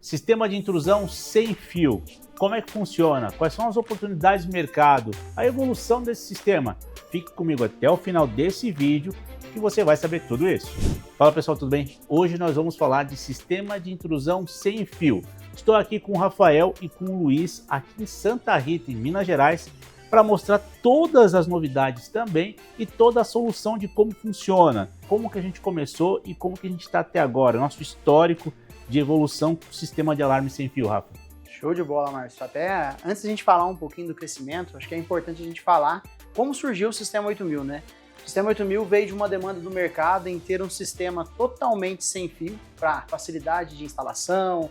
Sistema de intrusão sem fio. Como é que funciona? Quais são as oportunidades de mercado? A evolução desse sistema? Fique comigo até o final desse vídeo que você vai saber tudo isso. Fala pessoal, tudo bem? Hoje nós vamos falar de sistema de intrusão sem fio. Estou aqui com o Rafael e com o Luiz aqui em Santa Rita, em Minas Gerais, para mostrar todas as novidades também e toda a solução de como funciona, como que a gente começou e como que a gente está até agora, nosso histórico de evolução do sistema de alarme sem fio, Rafa. Show de bola, Márcio. Até antes de a gente falar um pouquinho do crescimento, acho que é importante a gente falar como surgiu o Sistema 8000, né? O Sistema 8000 veio de uma demanda do mercado em ter um sistema totalmente sem fio para facilidade de instalação,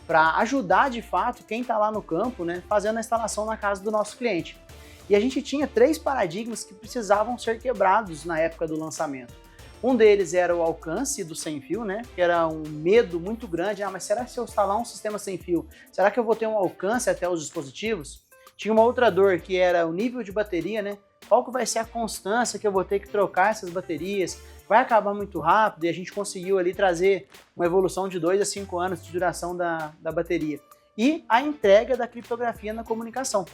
para ajudar de fato quem está lá no campo, né, fazendo a instalação na casa do nosso cliente. E a gente tinha 3 paradigmas que precisavam ser quebrados na época do lançamento. Um deles era o alcance do sem fio, né? Que era um medo muito grande. Mas será que se eu instalar um sistema sem fio, será que eu vou ter um alcance até os dispositivos? Tinha uma outra dor que era o nível de bateria, né? Qual que vai ser a constância que eu vou ter que trocar essas baterias? Vai acabar muito rápido e a gente conseguiu ali trazer uma evolução de 2 a 5 anos de duração da bateria. E a entrega da criptografia na comunicação,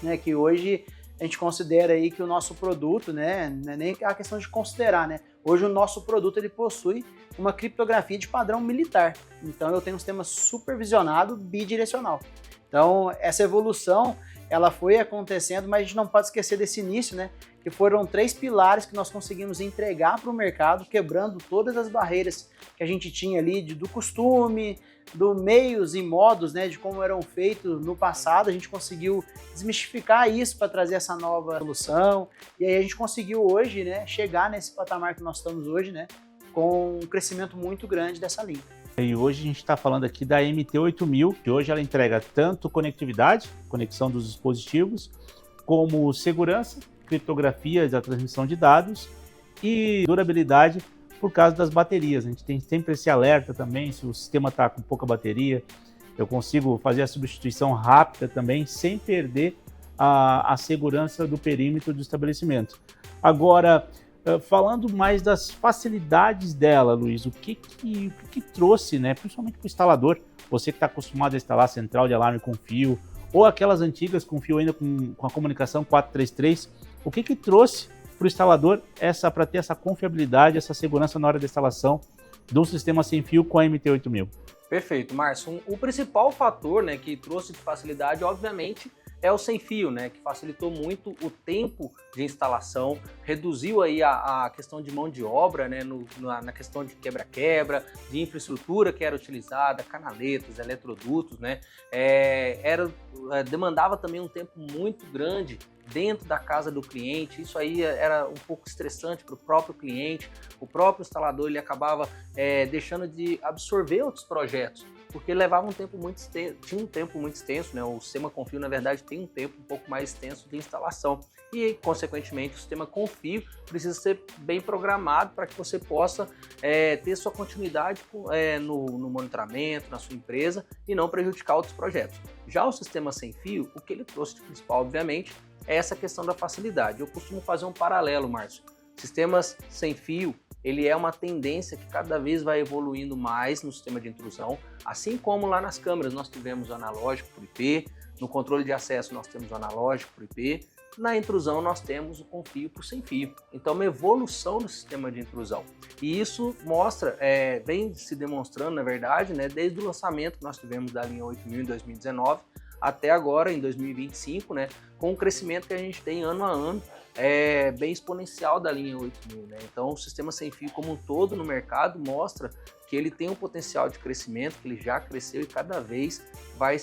né? Que hoje a gente considera aí que o nosso produto, né, não é nem a questão de considerar, né? Hoje o nosso produto ele possui uma criptografia de padrão militar. Então eu tenho um sistema supervisionado bidirecional. Então essa evolução ela foi acontecendo, mas a gente não pode esquecer desse início, né? Que foram 3 pilares que nós conseguimos entregar para o mercado, quebrando todas as barreiras que a gente tinha ali do costume, do meios e modos, né, de como eram feitos no passado. A gente conseguiu desmistificar isso para trazer essa nova solução, e aí a gente conseguiu hoje, né, chegar nesse patamar que nós estamos hoje, né, com um crescimento muito grande dessa linha. E hoje a gente está falando aqui da MT8000, que hoje ela entrega tanto conectividade, conexão dos dispositivos, como segurança, criptografia da transmissão de dados e durabilidade por causa das baterias. A gente tem sempre esse alerta também, se o sistema está com pouca bateria, eu consigo fazer a substituição rápida também, sem perder a segurança do perímetro do estabelecimento. Agora, falando mais das facilidades dela, Luiz, o que trouxe, né, principalmente para o instalador, você que está acostumado a instalar central de alarme com fio, ou aquelas antigas com fio ainda com a comunicação 433, o que trouxe para o instalador para ter essa confiabilidade, essa segurança na hora da instalação do sistema sem fio com a MT8000? Perfeito, Márcio. O principal fator, né, que trouxe de facilidade, obviamente, é o sem fio, né, que facilitou muito o tempo de instalação, reduziu aí a questão de mão de obra, né, na questão de quebra-quebra, de infraestrutura que era utilizada, canaletas, eletrodutos, né, demandava também um tempo muito grande dentro da casa do cliente. Isso aí era um pouco estressante para o próprio cliente, o próprio instalador ele acabava deixando de absorver outros projetos, porque levava um tempo muito extenso, tinha um tempo muito extenso, né? O sistema com fio, na verdade, tem um tempo um pouco mais extenso de instalação e, consequentemente, o sistema com fio precisa ser bem programado para que você possa ter sua continuidade no monitoramento, na sua empresa e não prejudicar outros projetos. Já o sistema sem fio, o que ele trouxe de principal, obviamente, é essa questão da facilidade. Eu costumo fazer um paralelo, Márcio. Sistemas sem fio, ele é uma tendência que cada vez vai evoluindo mais no sistema de intrusão, assim como lá nas câmeras nós tivemos o analógico por IP, no controle de acesso nós temos o analógico por IP, na intrusão nós temos o com fio por sem fio. Então uma evolução do sistema de intrusão. E isso mostra, vem se demonstrando na verdade, né, desde o lançamento que nós tivemos da linha 8000 em 2019, até agora, em 2025, né, com o crescimento que a gente tem ano a ano, bem exponencial da linha 8000. Né? Então, o sistema sem fio como um todo no mercado mostra que ele tem um potencial de crescimento, que ele já cresceu e cada vez vai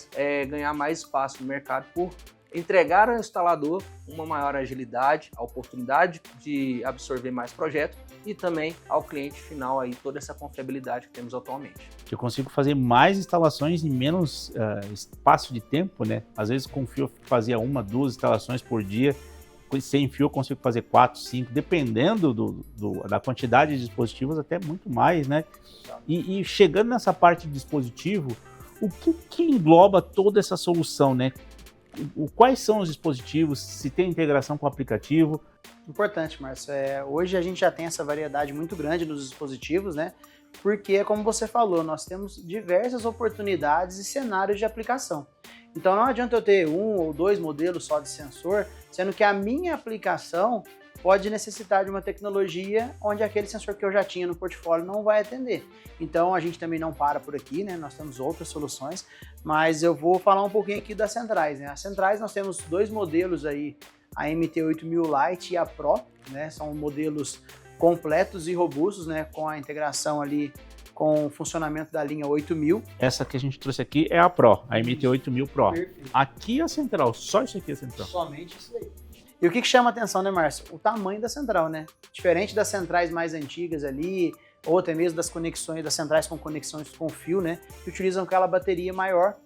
ganhar mais espaço no mercado por entregar ao instalador uma maior agilidade, a oportunidade de absorver mais projetos e também ao cliente final aí toda essa confiabilidade que temos atualmente. Eu consigo fazer mais instalações em menos espaço de tempo, né? Às vezes com fio eu fazia 1, 2 instalações por dia, sem fio eu consigo fazer 4, 5, dependendo da quantidade de dispositivos, até muito mais, né? E chegando nessa parte de dispositivo, o que engloba toda essa solução, né? Quais são os dispositivos, se tem integração com o aplicativo? Importante, Márcio. Hoje a gente já tem essa variedade muito grande nos dispositivos, né? porque, como você falou, nós temos diversas oportunidades e cenários de aplicação. Então não adianta eu ter 1 ou 2 modelos só de sensor, sendo que a minha aplicação pode necessitar de uma tecnologia onde aquele sensor que eu já tinha no portfólio não vai atender. Então a gente também não para por aqui, né? Nós temos outras soluções, mas eu vou falar um pouquinho aqui das centrais, né? As centrais nós temos 2 modelos aí, a MT8000 Lite e a Pro, né? São modelos completos e robustos, né? Com a integração ali com o funcionamento da linha 8000. Essa que a gente trouxe aqui é a Pro, a MT8000 Pro. Perfeito. Aqui é a central, só isso aqui é a central. Somente isso aí. E o que chama atenção, né, Márcio? O tamanho da central, né? Diferente das centrais mais antigas ali, ou até mesmo das conexões, das centrais com conexões com fio, né? Que utilizam aquela bateria maior.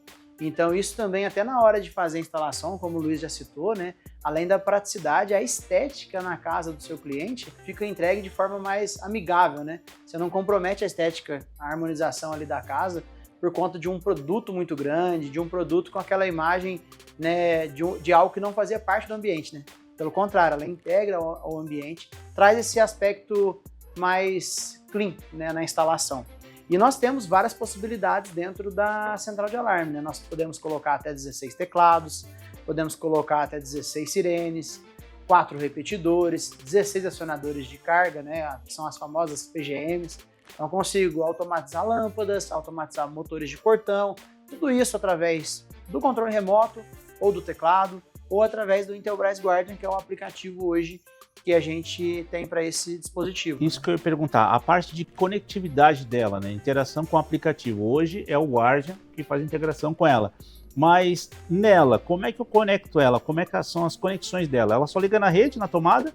Então isso também, até na hora de fazer a instalação, como o Luiz já citou, né? Além da praticidade, a estética na casa do seu cliente fica entregue de forma mais amigável, né? Você não compromete a estética, a harmonização ali da casa, por conta de um produto muito grande, de um produto com aquela imagem, né, de algo que não fazia parte do ambiente, né? Pelo contrário, ela integra ao ambiente, traz esse aspecto mais clean, né, na instalação. E nós temos várias possibilidades dentro da central de alarme, né? Nós podemos colocar até 16 teclados, podemos colocar até 16 sirenes, 4 repetidores, 16 acionadores de carga, né? Que são as famosas PGMs. Então eu consigo automatizar lâmpadas, automatizar motores de portão, tudo isso através do controle remoto ou do teclado, ou através do Intelbras Guardian, que é o aplicativo hoje que a gente tem para esse dispositivo. Isso que eu ia perguntar, a parte de conectividade dela, né? Interação com o aplicativo. Hoje é o Guardian que faz integração com ela. Mas nela, como é que eu conecto ela? Como é que são as conexões dela? Ela só liga na rede, na tomada,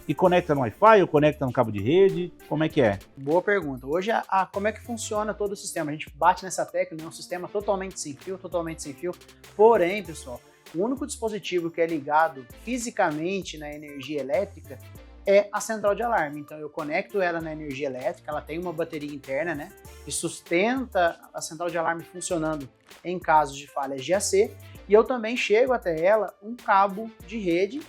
e conecta no Wi-Fi ou conecta no cabo de rede? Como é que é? Boa pergunta. Hoje, como é que funciona todo o sistema? A gente bate nessa tecla, né? Um sistema totalmente sem fio. Porém, pessoal, o único dispositivo que é ligado fisicamente na energia elétrica é a central de alarme. Então eu conecto ela na energia elétrica, ela tem uma bateria interna, né, que sustenta a central de alarme funcionando em casos de falhas de AC, e eu também chego até ela um cabo de rede,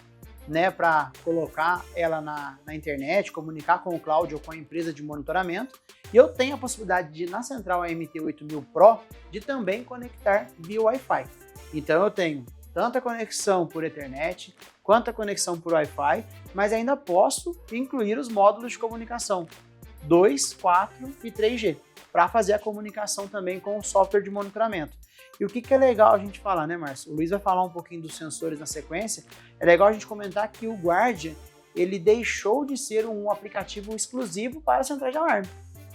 né, para colocar ela na internet, comunicar com o cloud ou com a empresa de monitoramento, e eu tenho a possibilidade de, na central MT8000 Pro, de também conectar via Wi-Fi. Então eu tenho tanto a conexão por Ethernet, quanto a conexão por Wi-Fi, mas ainda posso incluir os módulos de comunicação 2, 4 e 3G, para fazer a comunicação também com o software de monitoramento. E o que é legal a gente falar, né, Márcio? O Luiz vai falar um pouquinho dos sensores na sequência. É legal a gente comentar que o Guardian, ele deixou de ser um aplicativo exclusivo para a central de alarme.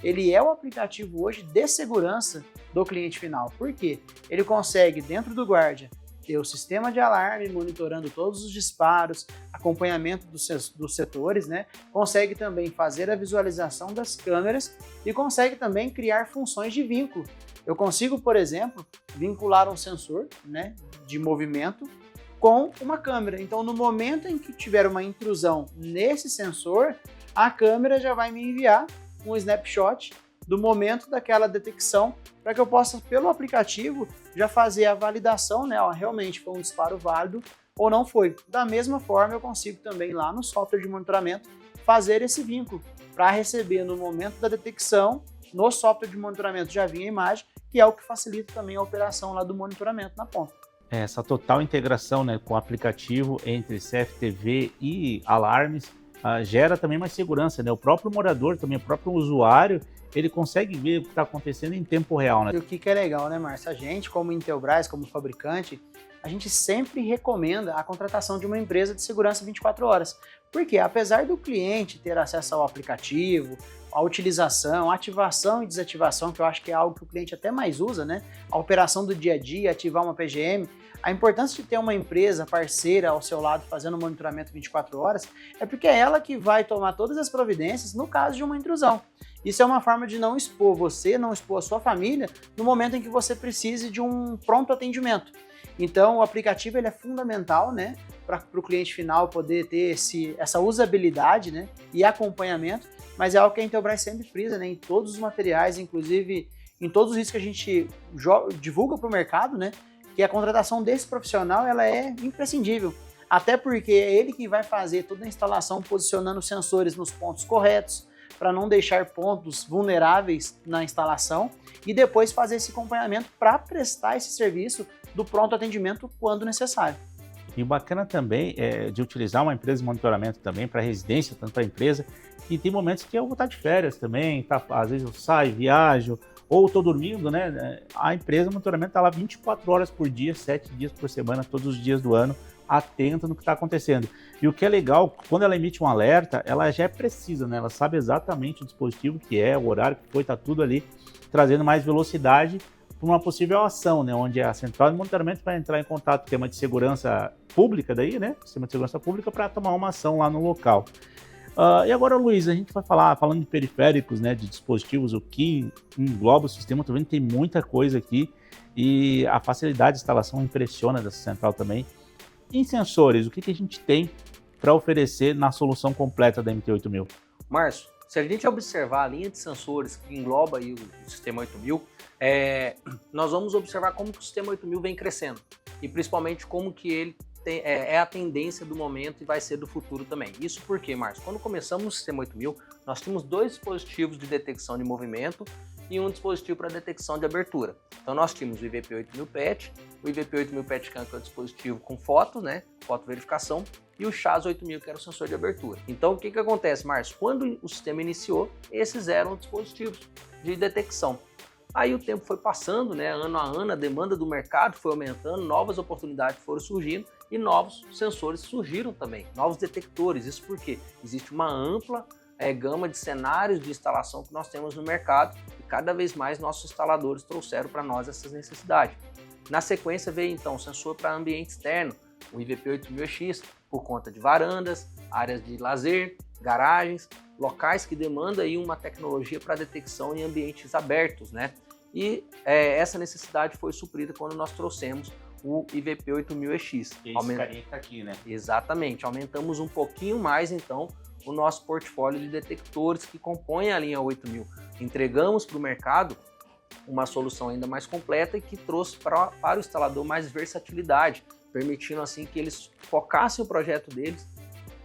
Ele é o aplicativo hoje de segurança do cliente final. Por quê? Ele consegue, dentro do Guardian, ter o sistema de alarme monitorando todos os disparos, acompanhamento dos setores, né? Consegue também fazer a visualização das câmeras e consegue também criar funções de vínculo. Eu consigo, por exemplo, vincular um sensor, né, de movimento com uma câmera. Então, no momento em que tiver uma intrusão nesse sensor, a câmera já vai me enviar um snapshot do momento daquela detecção, para que eu possa, pelo aplicativo, já fazer a validação, né? Ó, realmente foi um disparo válido ou não foi. Da mesma forma, eu consigo também lá no software de monitoramento fazer esse vínculo para receber no momento da detecção, no software de monitoramento já vinha a imagem, que é o que facilita também a operação lá do monitoramento na ponta. Essa total integração, né, com o aplicativo entre CFTV e alarmes gera também mais segurança, né? O próprio morador, também o próprio usuário, ele consegue ver o que está acontecendo em tempo real, né? E o que é legal, né, Márcio? A gente, como Intelbras, como fabricante, a gente sempre recomenda a contratação de uma empresa de segurança 24 horas. Porque, apesar do cliente ter acesso ao aplicativo, a utilização, a ativação e desativação, que eu acho que é algo que o cliente até mais usa, né? A operação do dia a dia, ativar uma PGM, a importância de ter uma empresa parceira ao seu lado fazendo monitoramento 24 horas é porque é ela que vai tomar todas as providências no caso de uma intrusão. Isso é uma forma de não expor você, não expor a sua família no momento em que você precise de um pronto atendimento. Então o aplicativo ele é fundamental, né, para o cliente final poder ter essa usabilidade, né, e acompanhamento, mas é algo que a Intelbras sempre frisa, né, em todos os materiais, inclusive em todos os riscos que a gente divulga para o mercado, né, que a contratação desse profissional ela é imprescindível, até porque é ele que vai fazer toda a instalação posicionando os sensores nos pontos corretos, para não deixar pontos vulneráveis na instalação e depois fazer esse acompanhamento para prestar esse serviço do pronto atendimento quando necessário. E o bacana também é de utilizar uma empresa de monitoramento também para residência, tanto para a empresa, e tem momentos que eu vou estar de férias também, tá? Às vezes eu saio, viajo, ou estou dormindo, né? A empresa de monitoramento está lá 24 horas por dia, 7 dias por semana, todos os dias do ano, atenta no que está acontecendo. E o que é legal, quando ela emite um alerta, ela já é precisa, né? Ela sabe exatamente o dispositivo que é, o horário que foi, está tudo ali, trazendo mais velocidade para uma possível ação, né? Onde a central de monitoramento vai entrar em contato com o tema de segurança pública daí, né? Sistema de segurança pública para tomar uma ação lá no local. E agora, Luiz, a gente vai falando de periféricos, né? De dispositivos, o que engloba o sistema, tô vendo que tem muita coisa aqui e a facilidade de instalação impressiona dessa central também. Em sensores, o que a gente tem para oferecer na solução completa da MT8000? Márcio, se a gente observar a linha de sensores que engloba aí o sistema 8000, nós vamos observar como que o sistema 8000 vem crescendo e principalmente como que ele é a tendência do momento e vai ser do futuro também. Isso porque, Márcio, quando começamos o sistema 8000, nós tínhamos 2 dispositivos de detecção de movimento e um dispositivo para detecção de abertura. Então nós tínhamos o IVP8000 PET, o IVP8000 PET-CAM, que é o dispositivo com foto, né, foto verificação, e o CHAS8000, que era o sensor de abertura. Então o que acontece, Márcio? Quando o sistema iniciou, esses eram dispositivos de detecção. Aí o tempo foi passando, né, ano a ano, a demanda do mercado foi aumentando, novas oportunidades foram surgindo e novos sensores surgiram também, novos detectores. Isso porque existe uma ampla gama de cenários de instalação que nós temos no mercado e cada vez mais nossos instaladores trouxeram para nós essas necessidades. Na sequência veio então o sensor para ambiente externo, o IVP8000X, por conta de varandas, áreas de lazer, garagens, locais que demandam aí uma tecnologia para detecção em ambientes abertos, né? E essa necessidade foi suprida quando nós trouxemos o IVP8000X. Esse carinha que tá aqui, né? Exatamente, aumentamos um pouquinho mais então o nosso portfólio de detectores que compõem a linha 8000. Entregamos para o mercado uma solução ainda mais completa e que trouxe para o instalador mais versatilidade, permitindo assim que eles focassem o projeto deles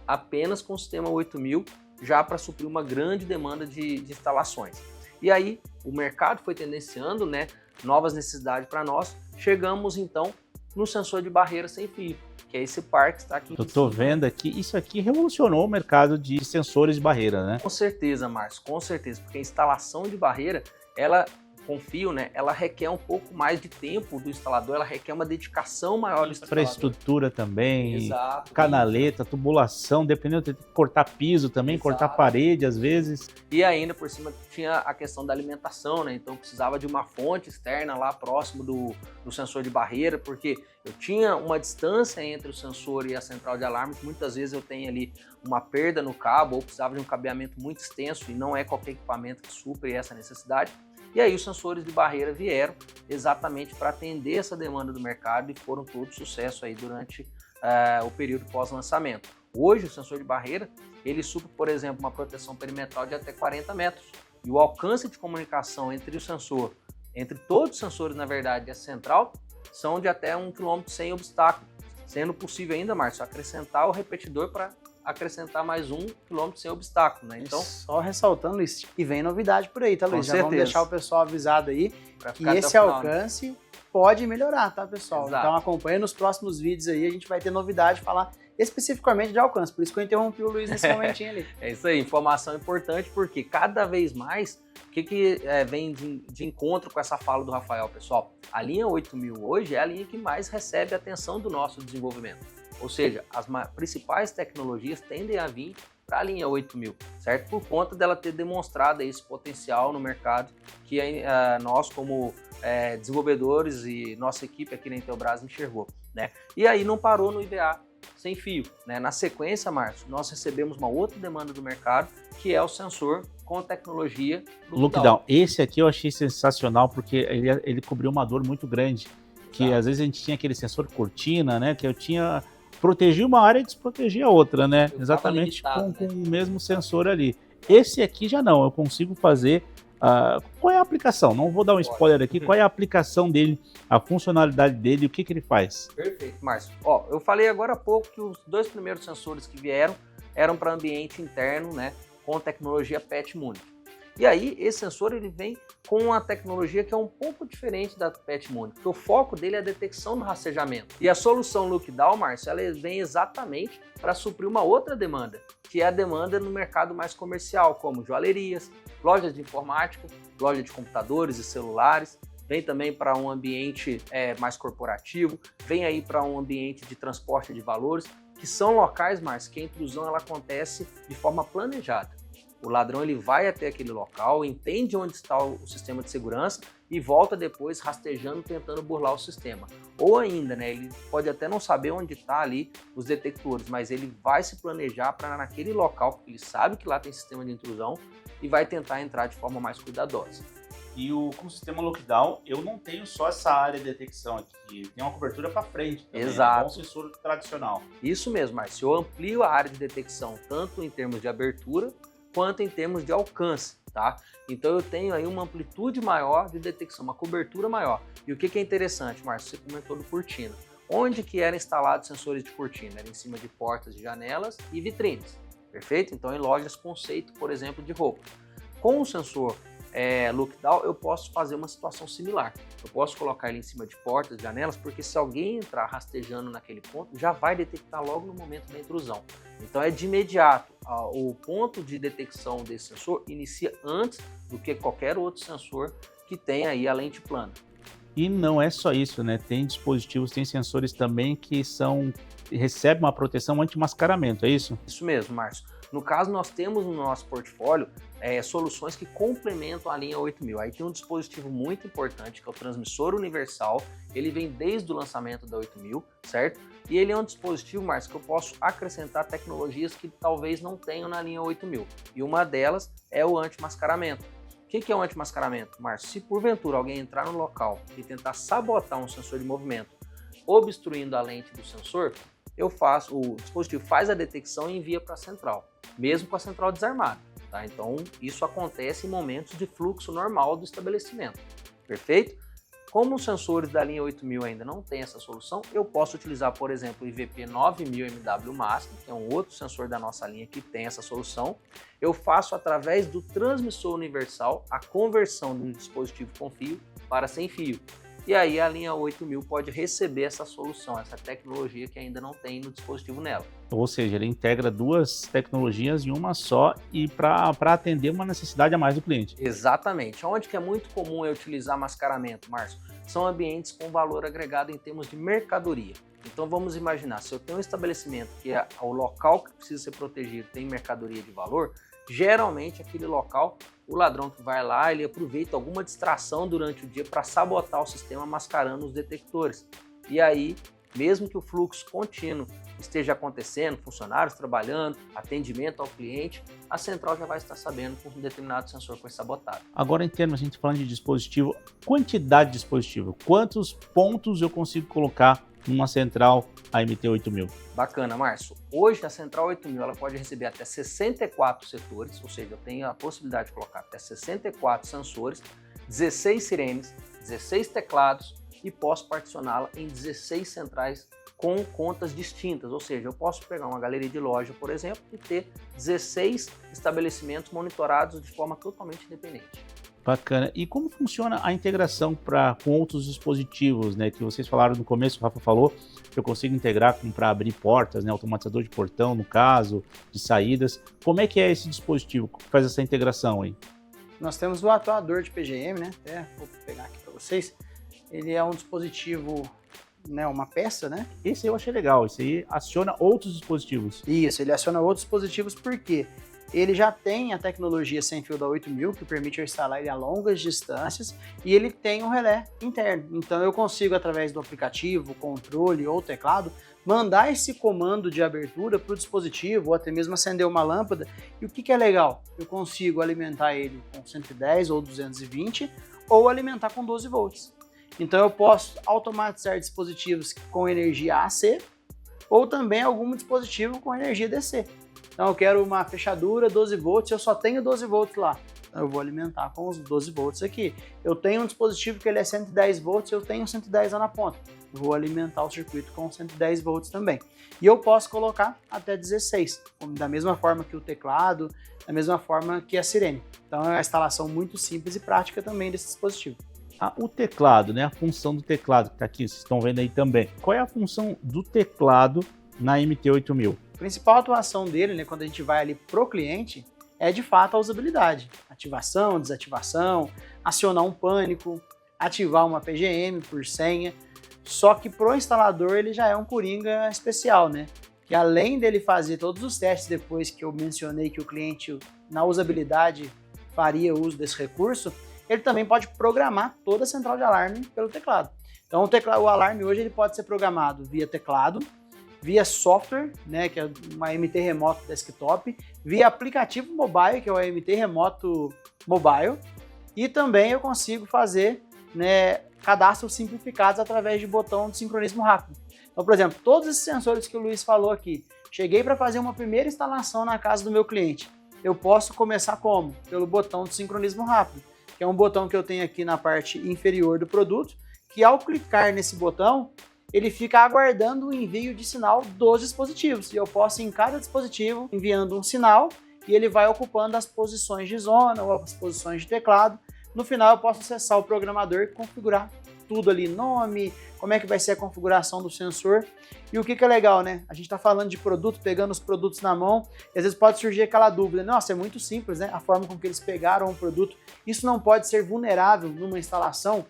apenas com o sistema 8000, já para suprir uma grande demanda de instalações. E aí o mercado foi tendenciando, né, novas necessidades para nós, chegamos então no sensor de barreira sem fio, que é esse par que está aqui. Eu tô vendo aqui, isso aqui revolucionou o mercado de sensores de barreira, né? Com certeza, Márcio, com certeza, porque a instalação de barreira, ela com fio, né, ela requer um pouco mais de tempo do instalador, ela requer uma dedicação maior do instalador. Infraestrutura também, Exato, canaleta, tubulação, dependendo, tem que cortar piso também, Exato. cortar parede às vezes. E ainda por cima tinha a questão da alimentação, né? Então precisava de uma fonte externa lá próximo do sensor de barreira, porque eu tinha uma distância entre o sensor e a central de alarme, que muitas vezes eu tenho ali uma perda no cabo ou precisava de um cabeamento muito extenso e não é qualquer equipamento que supre essa necessidade. E aí os sensores de barreira vieram exatamente para atender essa demanda do mercado e foram todo sucesso aí durante o período pós-lançamento. Hoje o sensor de barreira, ele supre, por exemplo, uma proteção perimetral de até 40 metros. E o alcance de comunicação entre o sensor, entre todos os sensores, na verdade, e a central, são de até 1 km sem obstáculo. Sendo possível ainda, Márcio, acrescentar o repetidor para acrescentar mais 1 km sem obstáculo, né? Então, só ressaltando isso, e vem novidade por aí, tá, Luiz? Já vamos deixar o pessoal avisado aí que esse alcance pode melhorar, tá, pessoal? Exato. Então acompanha nos próximos vídeos aí, a gente vai ter novidade de falar especificamente de alcance, por isso que eu interrompi o Luiz nesse momentinho ali. É isso aí, informação importante, porque cada vez mais, o que vem de encontro com essa fala do Rafael, pessoal? A linha 8000 hoje é a linha que mais recebe a atenção do nosso desenvolvimento. Ou seja, as principais tecnologias tendem a vir para a linha 8000, certo? Por conta dela ter demonstrado esse potencial no mercado que nós, como desenvolvedores e nossa equipe aqui na Intelbras enxergou, né? E aí não parou no IVA sem fio, né? Na sequência, Márcio, nós recebemos uma outra demanda do mercado, que é o sensor com tecnologia Lookdown. Esse aqui eu achei sensacional, porque ele cobriu uma dor muito grande, que às vezes a gente tinha aquele sensor cortina, né? Que eu tinha... protegia uma área e desprotegia a outra, né? Exatamente com o mesmo sensor ali. Esse aqui já não, eu consigo fazer... qual é a aplicação? Não vou dar um spoiler aqui. Qual é a aplicação dele, a funcionalidade dele, o que ele faz? Perfeito, Márcio. Ó, eu falei agora há pouco que os 2 primeiros sensores que vieram eram para ambiente interno, né? com tecnologia PET Monitor. E aí, esse sensor ele vem com uma tecnologia que é um pouco diferente da PET Monitor, porque o foco dele é a detecção do rastejamento. E a solução Lookdown, Márcio, ela vem exatamente para suprir uma outra demanda, que é a demanda no mercado mais comercial, como joalherias, lojas de informática, loja de computadores e celulares. Vem também para um ambiente mais corporativo, vem aí para um ambiente de transporte de valores, que são locais, Márcio, que a intrusão ela acontece de forma planejada. O ladrão ele vai até aquele local, entende onde está o sistema de segurança e volta depois rastejando, tentando burlar o sistema. Ou ainda, né, ele pode até não saber onde está ali os detectores, mas ele vai se planejar para naquele local, porque ele sabe que lá tem sistema de intrusão e vai tentar entrar de forma mais cuidadosa. E com o sistema Lockdown, eu não tenho só essa área de detecção aqui, tem uma cobertura para frente também, Exato. É um sensor tradicional. Isso mesmo, mas se eu amplio a área de detecção tanto em termos de abertura, quanto em termos de alcance, tá? Então eu tenho aí uma amplitude maior de detecção, uma cobertura maior. E o que é interessante, Márcio, você comentou do cortina. Onde que eram instalados sensores de cortina? Era em cima de portas, de janelas e vitrines, perfeito? Então em lojas conceito, por exemplo, de roupa. Com o sensor Lookdown, eu posso fazer uma situação similar. Eu posso colocar ele em cima de portas, janelas, porque se alguém entrar rastejando naquele ponto, já vai detectar logo no momento da intrusão. Então é de imediato. O ponto de detecção desse sensor inicia antes do que qualquer outro sensor que tenha aí a lente plana. E não é só isso, né? Tem dispositivos, tem sensores também que recebem uma proteção anti-mascaramento, é isso? Isso mesmo, Márcio. No caso, nós temos no nosso portfólio soluções que complementam a linha 8000. Aí tem um dispositivo muito importante, que é o transmissor universal. Ele vem desde o lançamento da 8000, certo? E ele é um dispositivo, Márcio, que eu posso acrescentar tecnologias que talvez não tenham na linha 8000. E uma delas é o anti-mascaramento. O que é o anti-mascaramento, Márcio? Se porventura alguém entrar no local e tentar sabotar um sensor de movimento, obstruindo a lente do sensor, o dispositivo faz a detecção e envia para a central, mesmo com a central desarmada. Tá? Então, isso acontece em momentos de fluxo normal do estabelecimento. Perfeito? Como os sensores da linha 8000 ainda não têm essa solução, eu posso utilizar, por exemplo, o IVP 9000 MW Master, que é um outro sensor da nossa linha que tem essa solução. Eu faço, através do transmissor universal, a conversão de um dispositivo com fio para sem fio. E aí a linha 8000 pode receber essa solução, essa tecnologia que ainda não tem no dispositivo nela. Ou seja, ele integra duas tecnologias em uma só e para atender uma necessidade a mais do cliente. Exatamente. Onde que é muito comum eu utilizar mascaramento, Márcio? São ambientes com valor agregado em termos de mercadoria. Então vamos imaginar, se eu tenho um estabelecimento que é o local que precisa ser protegido tem mercadoria de valor, geralmente aquele local, o ladrão que vai lá, ele aproveita alguma distração durante o dia para sabotar o sistema mascarando os detectores. E aí, mesmo que o fluxo contínuo esteja acontecendo, funcionários trabalhando, atendimento ao cliente, a central já vai estar sabendo que um determinado sensor foi sabotado. Agora, em termos, a gente falando de dispositivo, quantidade de dispositivo, quantos pontos eu consigo colocar numa central AMT8000? Bacana, Márcio. Hoje a central 8000 ela pode receber até 64 setores, ou seja, eu tenho a possibilidade de colocar até 64 sensores, 16 sirenes, 16 teclados e posso particioná-la em 16 centrais com contas distintas, ou seja, eu posso pegar uma galeria de loja, por exemplo, e ter 16 estabelecimentos monitorados de forma totalmente independente. Bacana. E como funciona a integração com outros dispositivos, né? Que vocês falaram no começo, o Rafa falou, que eu consigo integrar para abrir portas, né? Automatizador de portão, no caso, de saídas. Como é que é esse dispositivo que faz essa integração aí? Nós temos o atuador de PGM, né? Até vou pegar aqui para vocês. Ele é um dispositivo, né? Uma peça, né? Esse eu achei legal. Esse aí aciona outros dispositivos. Isso, ele aciona outros dispositivos porque ele já tem a tecnologia sem fio da 8000, que permite eu instalar ele a longas distâncias, e ele tem um relé interno. Então eu consigo, através do aplicativo, controle ou teclado, mandar esse comando de abertura para o dispositivo, ou até mesmo acender uma lâmpada. E o que é legal? Eu consigo alimentar ele com 110 ou 220, ou alimentar com 12 volts. Então eu posso automatizar dispositivos com energia AC, ou também algum dispositivo com energia DC. Então eu quero uma fechadura 12 volts, eu só tenho 12 volts lá. Então eu vou alimentar com os 12 volts aqui. Eu tenho um dispositivo que ele é 110 volts, eu tenho 110 lá na ponta. Eu vou alimentar o circuito com 110 volts também. E eu posso colocar até 16, da mesma forma que o teclado, da mesma forma que a sirene. Então é uma instalação muito simples e prática também desse dispositivo. O teclado, né? A função do teclado que está aqui, vocês estão vendo aí também. Qual é a função do teclado na MT8000? A principal atuação dele, né, quando a gente vai ali pro cliente, é de fato a usabilidade. Ativação, desativação, acionar um pânico, ativar uma PGM por senha. Só que pro instalador ele já é um coringa especial, né? Que além dele fazer todos os testes depois que eu mencionei que o cliente na usabilidade faria uso desse recurso, ele também pode programar toda a central de alarme pelo teclado. Então o alarme hoje ele pode ser programado via teclado, via software, né, que é uma MT Remoto Desktop, via aplicativo mobile, que é o MT Remoto Mobile, e também eu consigo fazer, né, cadastros simplificados através de botão de sincronismo rápido. Então, por exemplo, todos esses sensores que o Luiz falou aqui, cheguei para fazer uma primeira instalação na casa do meu cliente. Eu posso começar como? Pelo botão de sincronismo rápido, que é um botão que eu tenho aqui na parte inferior do produto, que ao clicar nesse botão, ele fica aguardando o envio de sinal dos dispositivos. E eu posso, em cada dispositivo, enviando um sinal, e ele vai ocupando as posições de zona ou as posições de teclado. No final, eu posso acessar o programador e configurar tudo ali, nome, como é que vai ser a configuração do sensor. E o que é legal, né? A gente está falando de produto, pegando os produtos na mão, e às vezes pode surgir aquela dúvida, nossa, é muito simples, né? A forma com que eles pegaram o produto, isso não pode ser vulnerável numa instalação?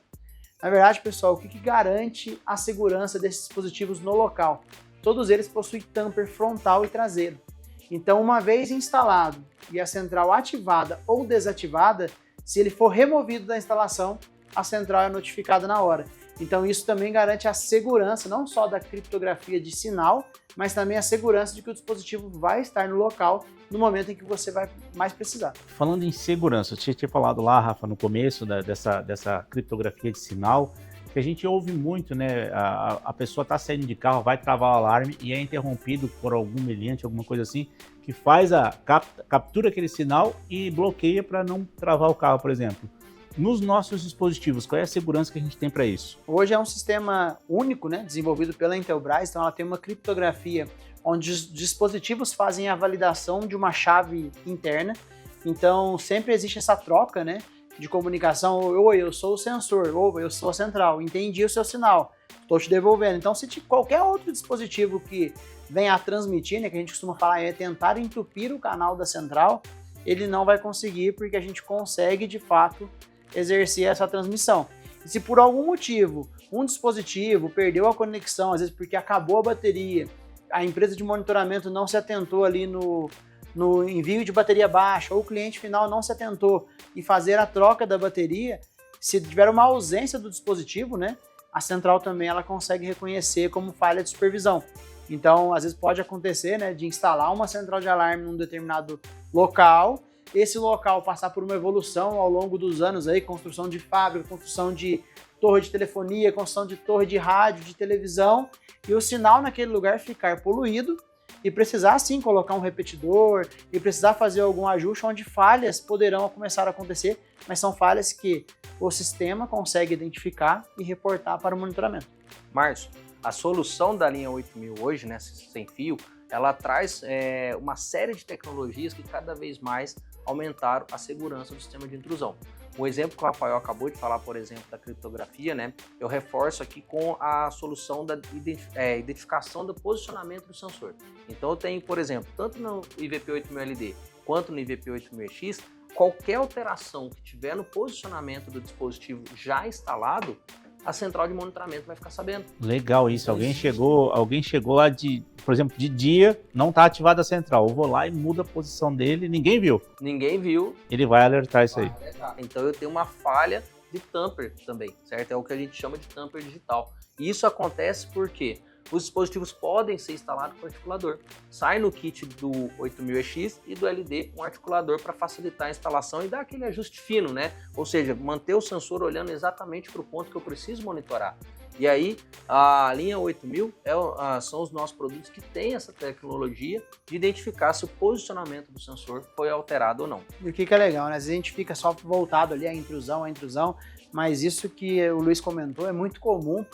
Na verdade, pessoal, o que garante a segurança desses dispositivos no local? Todos eles possuem tamper frontal e traseiro. Então, uma vez instalado e a central ativada ou desativada, se ele for removido da instalação, a central é notificada na hora. Então isso também garante a segurança, não só da criptografia de sinal, mas também a segurança de que o dispositivo vai estar no local no momento em que você vai mais precisar. Falando em segurança, você tinha falado lá, Rafa, no começo dessa criptografia de sinal, que a gente ouve muito, né? A pessoa está saindo de carro, vai travar o alarme e é interrompido por algum meliante, alguma coisa assim, que faz captura aquele sinal e bloqueia para não travar o carro, por exemplo. Nos nossos dispositivos, qual é a segurança que a gente tem para isso? Hoje é um sistema único, né, desenvolvido pela Intelbras, então ela tem uma criptografia onde os dispositivos fazem a validação de uma chave interna, então sempre existe essa troca, né, de comunicação, oi, eu sou o sensor, ou eu sou a central, entendi o seu sinal, estou te devolvendo. Então se qualquer outro dispositivo que venha a transmitir, né, que a gente costuma falar é tentar entupir o canal da central, ele não vai conseguir porque a gente consegue de fato exercer essa transmissão. E se por algum motivo um dispositivo perdeu a conexão, às vezes porque acabou a bateria, a empresa de monitoramento não se atentou ali no envio de bateria baixa, ou o cliente final não se atentou e fazer a troca da bateria, se tiver uma ausência do dispositivo, né, a central também ela consegue reconhecer como falha de supervisão. Então, às vezes pode acontecer, né, de instalar uma central de alarme num determinado local, esse local passar por uma evolução ao longo dos anos, aí, construção de fábrica, construção de torre de telefonia, construção de torre de rádio, de televisão, e o sinal naquele lugar ficar poluído e precisar sim colocar um repetidor e precisar fazer algum ajuste onde falhas poderão começar a acontecer, mas são falhas que o sistema consegue identificar e reportar para o monitoramento. Márcio, a solução da linha 8000 hoje, né, sem fio, ela traz uma série de tecnologias que cada vez mais aumentaram a segurança do sistema de intrusão. Um exemplo que o Rafael acabou de falar, por exemplo, da criptografia, né? Eu reforço aqui com a solução da identificação do posicionamento do sensor. Então eu tenho, por exemplo, tanto no IVP8000LD quanto no IVP8000X, qualquer alteração que tiver no posicionamento do dispositivo já instalado, a central de monitoramento vai ficar sabendo. Legal isso. Alguém chegou lá por exemplo, de dia, não está ativada a central. Eu vou lá e mudo a posição dele, ninguém viu. Ninguém viu. Ele vai alertar isso aí. Então eu tenho uma falha de tamper também, certo? É o que a gente chama de tamper digital. E isso acontece porque os dispositivos podem ser instalados com articulador. Sai no kit do 8000EX e do LD um articulador para facilitar a instalação e dar aquele ajuste fino, né? Ou seja, manter o sensor olhando exatamente para o ponto que eu preciso monitorar. E aí, a linha 8000 são os nossos produtos que têm essa tecnologia de identificar se o posicionamento do sensor foi alterado ou não. E o que é legal, né? Às vezes a gente fica só voltado ali à intrusão, mas isso que o Luiz comentou é muito comum,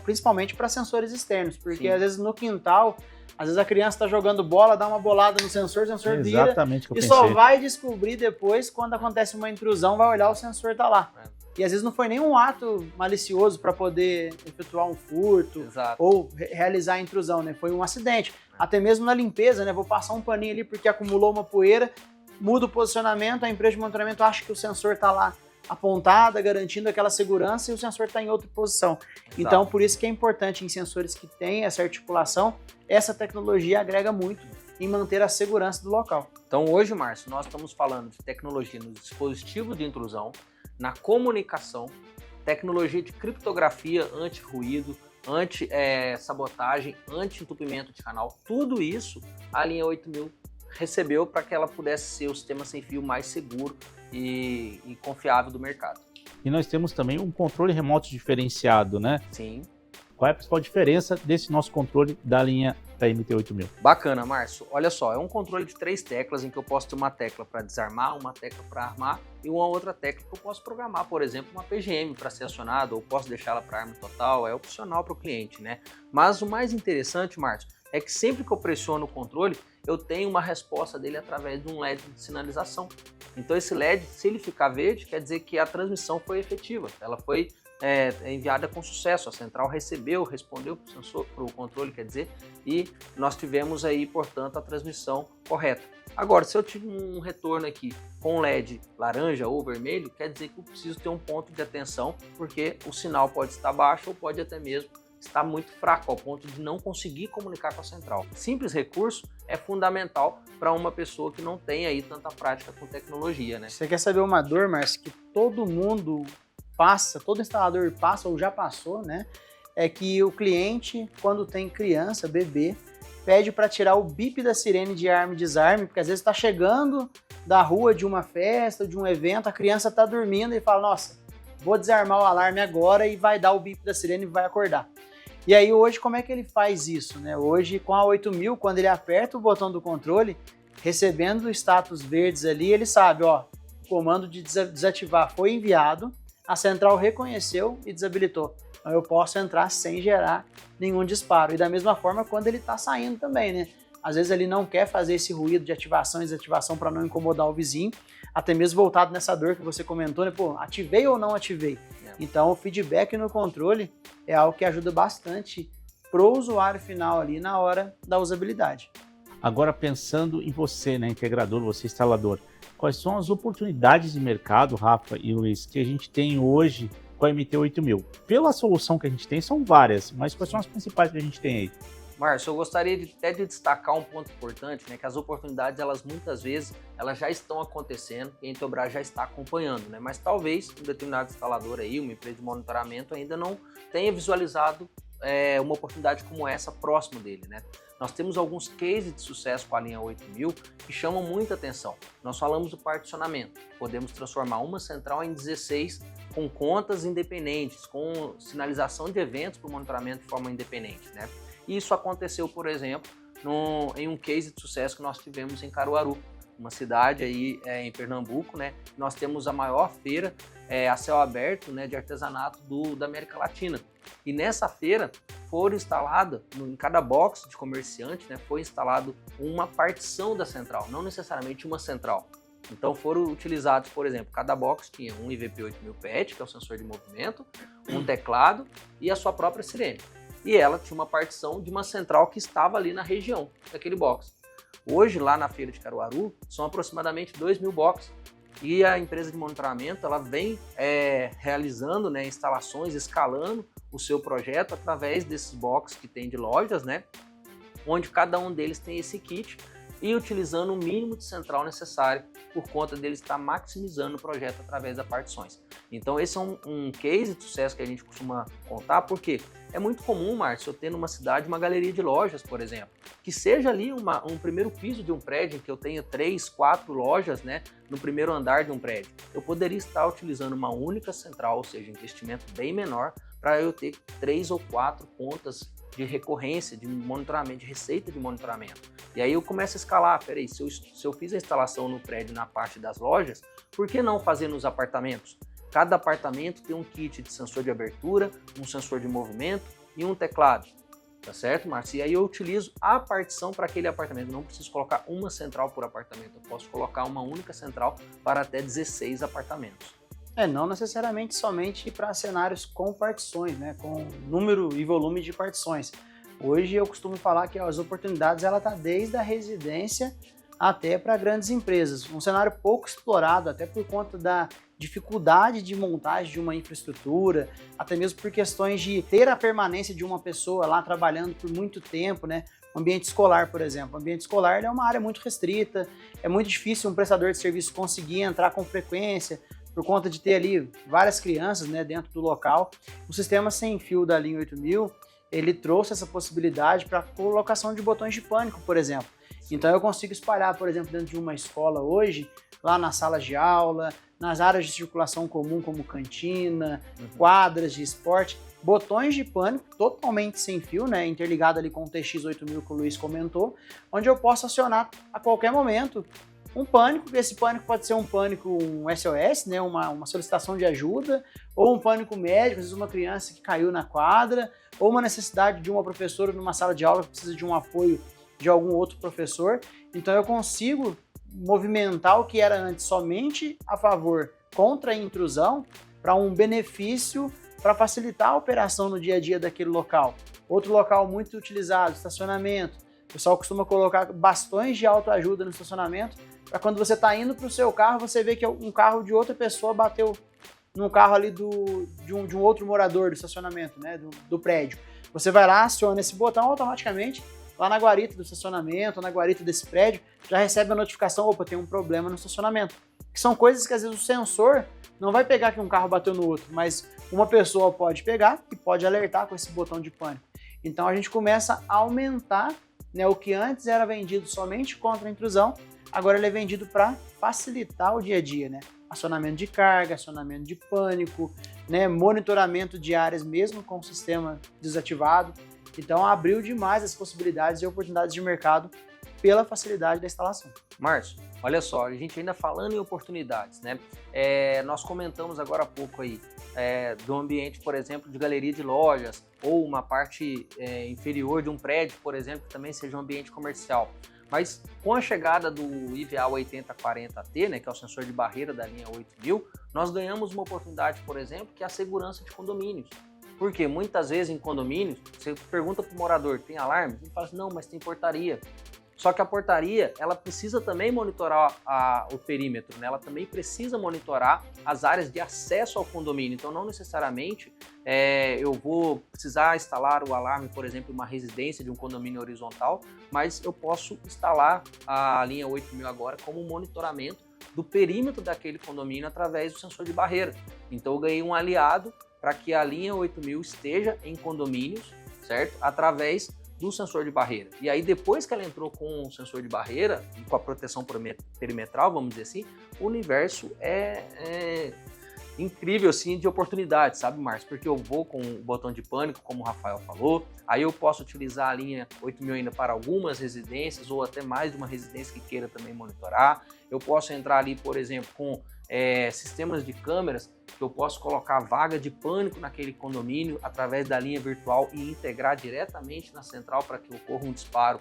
principalmente para sensores externos, porque às vezes no quintal, às vezes a criança está jogando bola, dá uma bolada no sensor, o sensor vira, exatamente o que eu e pensei. só vai descobrir depois, quando acontece uma intrusão, vai olhar, o sensor tá lá. E às vezes não foi nenhum ato malicioso para poder efetuar um furto. Exato. Ou realizar a intrusão, né? Foi um acidente. Até mesmo na limpeza, né? Vou passar um paninho ali porque acumulou uma poeira, muda o posicionamento, a empresa de monitoramento acha que o sensor está lá apontada, garantindo aquela segurança, e o sensor está em outra posição. Exato. Então, por isso que é importante em sensores que têm essa articulação, essa tecnologia agrega muito em manter a segurança do local. Então hoje, Márcio, nós estamos falando de tecnologia nos dispositivos de intrusão, na comunicação, tecnologia de criptografia anti-ruído, anti-sabotagem, anti-entupimento de canal. Tudo isso a linha 8000 recebeu para que ela pudesse ser o sistema sem fio mais seguro e confiável do mercado. E nós temos também um controle remoto diferenciado, né? Sim. Qual é a principal diferença desse nosso controle da linha da MT8000? Bacana, Márcio. Olha só, é um controle de 3 teclas em que eu posso ter uma tecla para desarmar, uma tecla para armar e uma outra tecla que eu posso programar, por exemplo, uma PGM para ser acionada, ou posso deixá-la para arma total, é opcional para o cliente, né? Mas o mais interessante, Márcio, é que sempre que eu pressiono o controle, eu tenho uma resposta dele através de um LED de sinalização. Então esse LED, se ele ficar verde, quer dizer que a transmissão foi efetiva, ela foi enviada com sucesso, a central respondeu para o controle, quer dizer, e nós tivemos aí, portanto, a transmissão correta. Agora, se eu tive um retorno aqui com LED laranja ou vermelho, quer dizer que eu preciso ter um ponto de atenção, porque o sinal pode estar baixo ou pode até mesmo estar muito fraco, ao ponto de não conseguir comunicar com a central. Simples recurso é fundamental para uma pessoa que não tem aí tanta prática com tecnologia, né? Você quer saber uma dor, Márcio, que todo mundo passa, todo instalador passa ou já passou, né? É que o cliente, quando tem criança, bebê, pede para tirar o bip da sirene de arma e desarme, porque às vezes está chegando da rua de uma festa, de um evento, a criança está dormindo e fala, nossa, vou desarmar o alarme agora, e vai dar o bip da sirene e vai acordar. E aí hoje como é que ele faz isso, né? Hoje com a 8000, quando ele aperta o botão do controle, recebendo o status verdes ali, ele sabe, ó, o comando de desativar foi enviado, a central reconheceu e desabilitou. Então eu posso entrar sem gerar nenhum disparo. E da mesma forma quando ele está saindo também, né? Às vezes ele não quer fazer esse ruído de ativação e desativação para não incomodar o vizinho, até mesmo voltado nessa dor que você comentou, né? Pô, ativei ou não ativei? Então o feedback no controle é algo que ajuda bastante pro usuário final ali na hora da usabilidade. Agora pensando em você, né, integrador, você instalador, quais são as oportunidades de mercado, Rafa e Luiz, que a gente tem hoje com a MT8000? Pela solução que a gente tem, são várias, mas quais são as principais que a gente tem aí? Márcio, eu gostaria até de destacar um ponto importante, né, que as oportunidades, elas muitas vezes, elas já estão acontecendo e a Intelbras já está acompanhando, né, mas talvez um determinado instalador aí, uma empresa de monitoramento ainda não tenha visualizado uma oportunidade como essa próximo dele, né. Nós temos alguns cases de sucesso com a linha 8000 que chamam muita atenção. Nós falamos do particionamento, podemos transformar uma central em 16 com contas independentes, com sinalização de eventos para o monitoramento de forma independente, né. E isso aconteceu, por exemplo, em um case de sucesso que nós tivemos em Caruaru, uma cidade aí em Pernambuco, né? Nós temos a maior feira a céu aberto, né, de artesanato da América Latina. E nessa feira foram instaladas, em cada box de comerciante, né, foi instalado uma partição da central, não necessariamente uma central. Então foram utilizados, por exemplo, cada box tinha um IVP8000 PET, que é o sensor de movimento, um teclado e a sua própria sirene. E ela tinha uma partição de uma central que estava ali na região daquele box. Hoje, lá na feira de Caruaru, são aproximadamente 2.000 boxes. E a empresa de monitoramento ela vem realizando, né, instalações, escalando o seu projeto através desses boxes que tem de lojas, né, onde cada um deles tem esse kit e utilizando o mínimo de central necessário por conta dele estar maximizando o projeto através das partições. Então esse é um case de sucesso que a gente costuma contar, porque é muito comum, Márcio, eu ter numa cidade uma galeria de lojas, por exemplo, que seja ali um primeiro piso de um prédio, em que eu tenha 3, 4 lojas, né, no primeiro andar de um prédio. Eu poderia estar utilizando uma única central, ou seja, investimento bem menor, para eu ter 3 ou 4 pontas de recorrência, de monitoramento, de receita de monitoramento. E aí eu começo a escalar, peraí, se eu fiz a instalação no prédio na parte das lojas, por que não fazer nos apartamentos? Cada apartamento tem um kit de sensor de abertura, um sensor de movimento e um teclado. Tá certo, Márcio? E aí eu utilizo a partição para aquele apartamento. Não preciso colocar uma central por apartamento. Eu posso colocar uma única central para até 16 apartamentos. Não necessariamente somente para cenários com partições, né? Com número e volume de partições. Hoje eu costumo falar que as oportunidades ela tá desde a residência até para grandes empresas. Um cenário pouco explorado, até por conta da dificuldade de montagem de uma infraestrutura, até mesmo por questões de ter a permanência de uma pessoa lá trabalhando por muito tempo, né? O ambiente escolar, por exemplo. O ambiente escolar é uma área muito restrita, é muito difícil um prestador de serviço conseguir entrar com frequência, por conta de ter ali várias crianças, né, dentro do local. O sistema sem fio da linha 8000, ele trouxe essa possibilidade para colocação de botões de pânico, por exemplo. Então eu consigo espalhar, por exemplo, dentro de uma escola hoje, lá nas salas de aula, nas áreas de circulação comum como cantina, quadras de esporte, botões de pânico totalmente sem fio, né, interligado ali com o TX8000 que o Luiz comentou, onde eu posso acionar a qualquer momento um pânico. Esse pânico pode ser um pânico, um SOS, né, uma solicitação de ajuda, ou um pânico médico, às vezes uma criança que caiu na quadra, ou uma necessidade de uma professora numa sala de aula que precisa de um apoio de algum outro professor. Então eu consigo movimentar o que era antes somente a favor contra a intrusão para um benefício para facilitar a operação no dia a dia daquele local. Outro local muito utilizado, estacionamento. O pessoal costuma colocar bastões de autoajuda no estacionamento para quando você está indo para o seu carro, você vê que um carro de outra pessoa bateu num carro ali de um outro morador do estacionamento, né, do prédio. Você vai lá, aciona esse botão, automaticamente lá na guarita do estacionamento, na guarita desse prédio, já recebe a notificação, opa, tem um problema no estacionamento. Que são coisas que às vezes o sensor não vai pegar que um carro bateu no outro, mas uma pessoa pode pegar e pode alertar com esse botão de pânico. Então a gente começa a aumentar, né, o que antes era vendido somente contra a intrusão, agora ele é vendido para facilitar o dia a dia, né? Acionamento de carga, acionamento de pânico, né, monitoramento de áreas mesmo com o sistema desativado. Então abriu demais as possibilidades e oportunidades de mercado pela facilidade da instalação. Márcio, olha só, a gente ainda falando em oportunidades, né? Nós comentamos agora há pouco aí do ambiente, por exemplo, de galeria de lojas ou uma parte inferior de um prédio, por exemplo, que também seja um ambiente comercial. Mas com a chegada do IVA 8040T, né, que é o sensor de barreira da linha 8000, nós ganhamos uma oportunidade, por exemplo, que é a segurança de condomínios. Porque muitas vezes em condomínios, você pergunta para o morador, tem alarme? Ele fala assim, não, mas tem portaria. Só que a portaria, ela precisa também monitorar o perímetro, né? Ela também precisa monitorar as áreas de acesso ao condomínio. Então, não necessariamente eu vou precisar instalar o alarme, por exemplo, em uma residência de um condomínio horizontal, mas eu posso instalar a linha 8000 agora como monitoramento do perímetro daquele condomínio através do sensor de barreira. Então, eu ganhei um aliado para que a linha 8000 esteja em condomínios, certo? Através do sensor de barreira. E aí, depois que ela entrou com o sensor de barreira e com a proteção perimetral, vamos dizer assim, o universo é incrível, assim, de oportunidades, sabe, Márcio? Porque eu vou com o botão de pânico, como o Rafael falou, aí eu posso utilizar a linha 8000 ainda para algumas residências ou até mais de uma residência que queira também monitorar. Eu posso entrar ali, por exemplo, com sistemas de câmeras que eu posso colocar vaga de pânico naquele condomínio através da linha virtual e integrar diretamente na central para que ocorra um disparo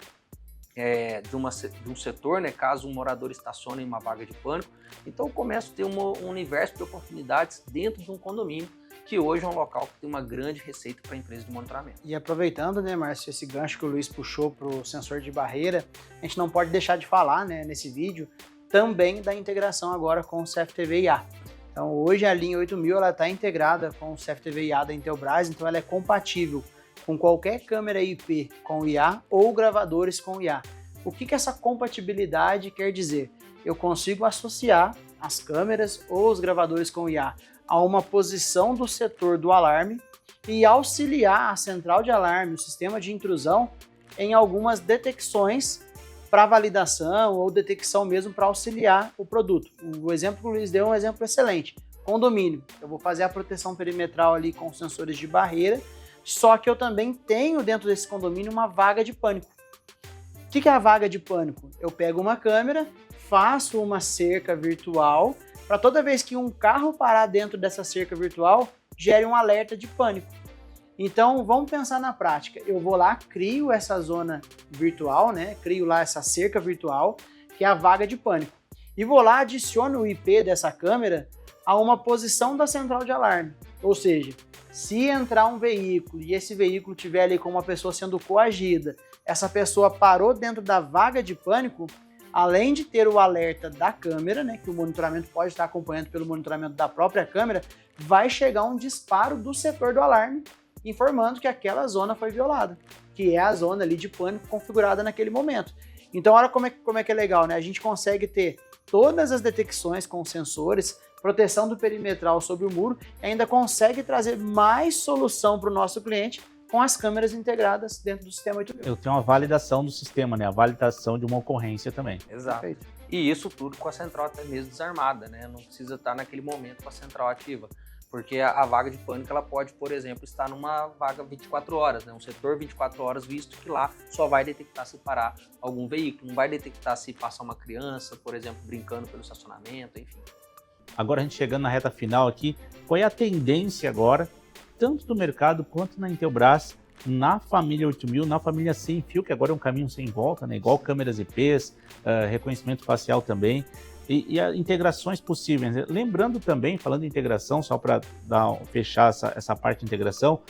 de um setor, né, caso um morador estacione em uma vaga de pânico. Então eu começo a ter um universo de oportunidades dentro de um condomínio, que hoje é um local que tem uma grande receita para a empresa de monitoramento. E aproveitando, né, Márcio, esse gancho que o Luiz puxou para o sensor de barreira, a gente não pode deixar de falar, né, nesse vídeo, também da integração agora com o CFTV-IA. Então hoje a linha 8000 está integrada com o CFTV-IA da Intelbras, então ela é compatível com qualquer câmera IP com IA ou gravadores com IA. O que essa compatibilidade quer dizer? Eu consigo associar as câmeras ou os gravadores com IA a uma posição do setor do alarme e auxiliar a central de alarme, o sistema de intrusão, em algumas detecções para validação ou detecção mesmo para auxiliar o produto. O exemplo que o Luiz deu é um exemplo excelente. condomínio. Eu vou fazer a proteção perimetral ali com sensores de barreira, só que eu também tenho dentro desse condomínio uma vaga de pânico. O que é a vaga de pânico? Eu pego uma câmera, faço uma cerca virtual, para toda vez que um carro parar dentro dessa cerca virtual, gere um alerta de pânico. Então, vamos pensar na prática. Eu vou lá, crio essa zona virtual, né? Crio lá essa cerca virtual, que é a vaga de pânico. E vou lá, adiciono o IP dessa câmera a uma posição da central de alarme. Ou seja, se entrar um veículo e esse veículo estiver ali com uma pessoa sendo coagida, essa pessoa parou dentro da vaga de pânico, além de ter o alerta da câmera, né, que o monitoramento pode estar acompanhando pelo monitoramento da própria câmera, vai chegar um disparo do setor do alarme, informando que aquela zona foi violada, que é a zona ali de pânico configurada naquele momento. Então, olha como é que é legal, né? A gente consegue ter todas as detecções com sensores, proteção do perimetral sobre o muro, e ainda consegue trazer mais solução para o nosso cliente com as câmeras integradas dentro do sistema 8000. Eu tenho uma validação do sistema, né? A validação de uma ocorrência também. Exato. Perfeito. E isso tudo com a central até mesmo desarmada, né? Não precisa estar naquele momento com a central ativa. Porque a vaga de pânico, ela pode, por exemplo, estar numa vaga 24 horas, né? Um setor 24 horas, visto que lá só vai detectar se parar algum veículo, não vai detectar se passar uma criança, por exemplo, brincando pelo estacionamento, enfim. Agora a gente chegando na reta final aqui, qual é a tendência agora, tanto do mercado quanto na Intelbras, na família 8000, na família sem fio, que agora é um caminho sem volta, né? Igual câmeras IPs, reconhecimento facial também, e as integrações possíveis. Lembrando também, falando em integração, só para fechar essa parte de integração,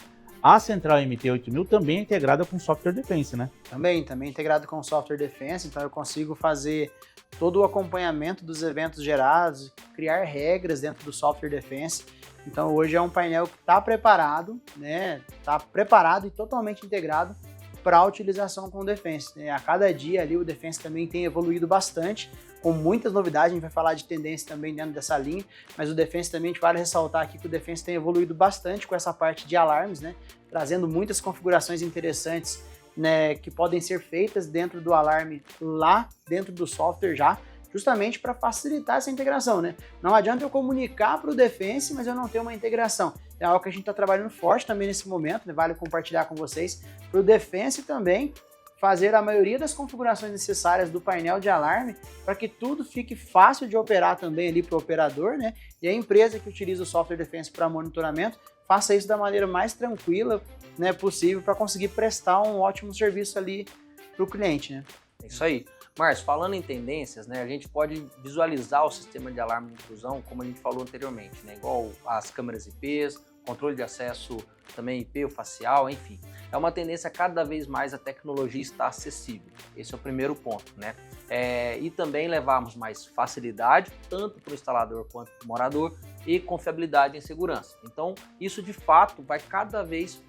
a central MT8000 também é integrada com software defense, né? Também integrado com software defense, então eu consigo fazer todo o acompanhamento dos eventos gerados, criar regras dentro do software defense. Então hoje é um painel que está preparado, né? Está preparado e totalmente integrado para a utilização com o defense. A cada dia ali o defense também tem evoluído bastante, com muitas novidades. A gente vai falar de tendência também dentro dessa linha, mas o defense também, a gente vale ressaltar aqui que o defense tem evoluído bastante com essa parte de alarmes, né? Trazendo muitas configurações interessantes, né, que podem ser feitas dentro do alarme lá dentro do software já, justamente para facilitar essa integração, né? Não adianta eu comunicar para o defense, mas eu não ter uma integração. É algo que a gente está trabalhando forte também nesse momento, né? Vale compartilhar com vocês, para o defense também fazer a maioria das configurações necessárias do painel de alarme para que tudo fique fácil de operar também ali para o operador, né? E a empresa que utiliza o software defense para monitoramento faça isso da maneira mais tranquila, né, possível, para conseguir prestar um ótimo serviço ali para o cliente, né? É isso aí. Márcio, falando em tendências, né, a gente pode visualizar o sistema de alarme de intrusão, como a gente falou anteriormente, né, igual as câmeras IPs, controle de acesso também IP, o facial, enfim. É uma tendência cada vez mais a tecnologia estar acessível. Esse é o primeiro ponto, né? E também levarmos mais facilidade, tanto para o instalador quanto para o morador, e confiabilidade em segurança. Então, isso de fato vai cada vez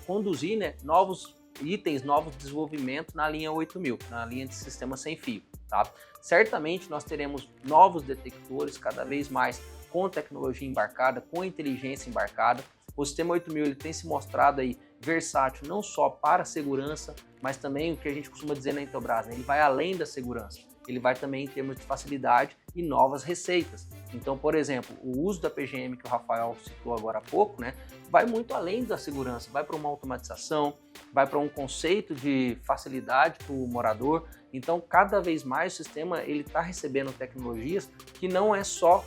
conduzir, né, novos itens, novos desenvolvimentos na linha 8000, na linha de sistema sem fio, tá? Certamente nós teremos novos detectores cada vez mais com tecnologia embarcada, com inteligência embarcada. O sistema 8000 ele tem se mostrado aí versátil não só para a segurança, mas também o que a gente costuma dizer na Intelbras, né? Ele vai além da segurança, ele vai também em termos de facilidade e novas receitas. Então, por exemplo, o uso da PGM que o Rafael citou agora há pouco, né, vai muito além da segurança, vai para uma automatização, vai para um conceito de facilidade para o morador. Então, cada vez mais o sistema ele está recebendo tecnologias que não é só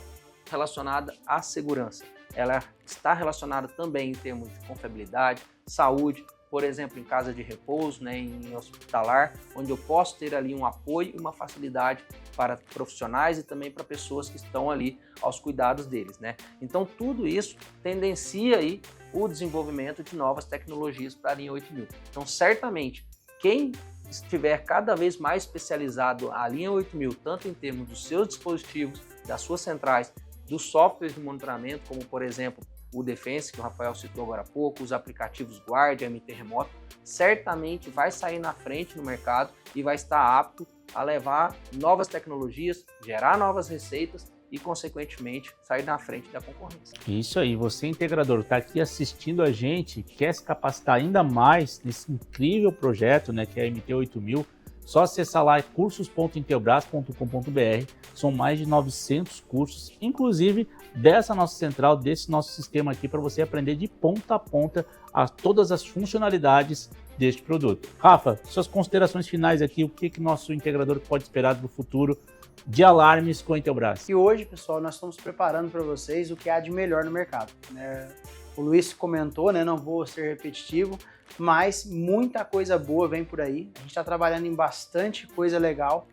relacionada à segurança, ela está relacionada também em termos de confiabilidade, saúde, por exemplo, em casa de repouso, né, em hospitalar, onde eu posso ter ali um apoio e uma facilidade para profissionais e também para pessoas que estão ali aos cuidados deles, né? Então, tudo isso tendencia aí o desenvolvimento de novas tecnologias para a linha 8000. Então, certamente, quem estiver cada vez mais especializado a linha 8000, tanto em termos dos seus dispositivos, das suas centrais, dos softwares de monitoramento, como por exemplo o Defense, que o Rafael citou agora há pouco, os aplicativos Guardia, MT Remoto, certamente vai sair na frente no mercado e vai estar apto a levar novas tecnologias, gerar novas receitas e, consequentemente, sair na frente da concorrência. Isso aí, você integrador está aqui assistindo a gente, quer se capacitar ainda mais nesse incrível projeto, né, que é a MT8000, Só acessar lá cursos.intelbras.com.br, são mais de 900 cursos, inclusive dessa nossa central, desse nosso sistema aqui, para você aprender de ponta a ponta todas as funcionalidades deste produto. Rafa, suas considerações finais aqui, o que nosso integrador pode esperar do futuro de alarmes com a Intelbras? E hoje, pessoal, nós estamos preparando para vocês o que há de melhor no mercado, né? O Luiz comentou, né? Não vou ser repetitivo, mas muita coisa boa vem por aí. A gente está trabalhando em bastante coisa legal.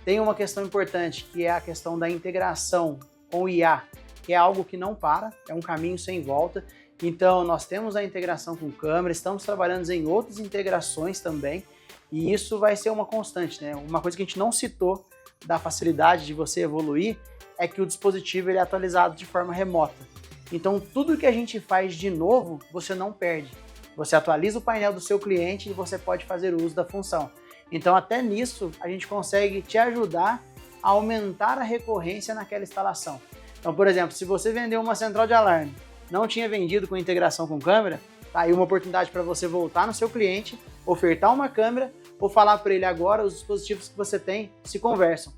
Tem uma questão importante, que é a questão da integração com o IA, que é algo que não para, é um caminho sem volta. Então, nós temos a integração com câmera, estamos trabalhando em outras integrações também, e isso vai ser uma constante, né? Uma coisa que a gente não citou da facilidade de você evoluir é que o dispositivo ele é atualizado de forma remota. Então, tudo que a gente faz de novo, você não perde. Você atualiza o painel do seu cliente e você pode fazer uso da função. Então, até nisso, a gente consegue te ajudar a aumentar a recorrência naquela instalação. Então, por exemplo, se você vendeu uma central de alarme, não tinha vendido com integração com câmera, tá aí uma oportunidade para você voltar no seu cliente, ofertar uma câmera ou falar para ele agora os dispositivos que você tem se conversam.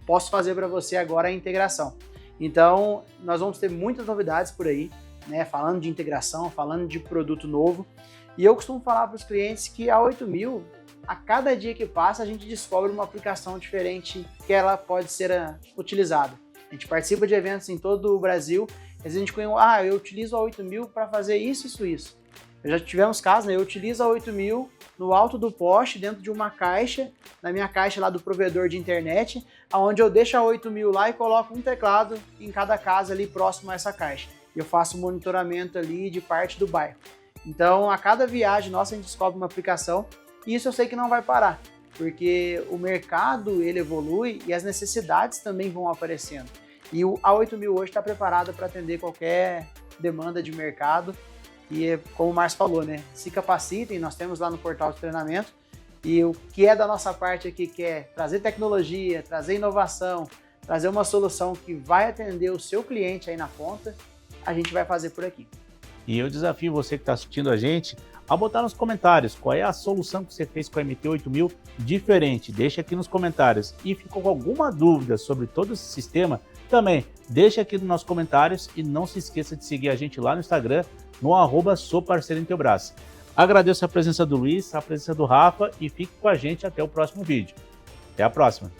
Posso fazer para você agora a integração. Então, nós vamos ter muitas novidades por aí, né? Falando de integração, falando de produto novo. E eu costumo falar para os clientes que a 8000, a cada dia que passa, a gente descobre uma aplicação diferente que ela pode ser utilizada. A gente participa de eventos em todo o Brasil, às vezes a gente conhece, eu utilizo a 8000 para fazer isso. Já tivemos casos, né? Eu utilizo a 8000 no alto do poste, dentro de uma caixa, na minha caixa lá do provedor de internet, onde eu deixo a 8000 lá e coloco um teclado em cada casa ali próximo a essa caixa. Eu faço monitoramento ali de parte do bairro. Então, a cada viagem nossa, a gente descobre uma aplicação e isso eu sei que não vai parar, porque o mercado ele evolui e as necessidades também vão aparecendo. E a 8000 hoje está preparada para atender qualquer demanda de mercado. E como o Márcio falou, né? Se capacitem, nós temos lá no portal de treinamento. E o que é da nossa parte aqui, que é trazer tecnologia, trazer inovação, trazer uma solução que vai atender o seu cliente aí na ponta, a gente vai fazer por aqui. E eu desafio você que está assistindo a gente a botar nos comentários qual é a solução que você fez com a MT8000 diferente. Deixa aqui nos comentários. E ficou com alguma dúvida sobre todo esse sistema, também deixa aqui nos nossos comentários e não se esqueça de seguir a gente lá no Instagram, no @souparceirointelbras. Agradeço a presença do Luiz, a presença do Rafa e fique com a gente até o próximo vídeo. Até a próxima!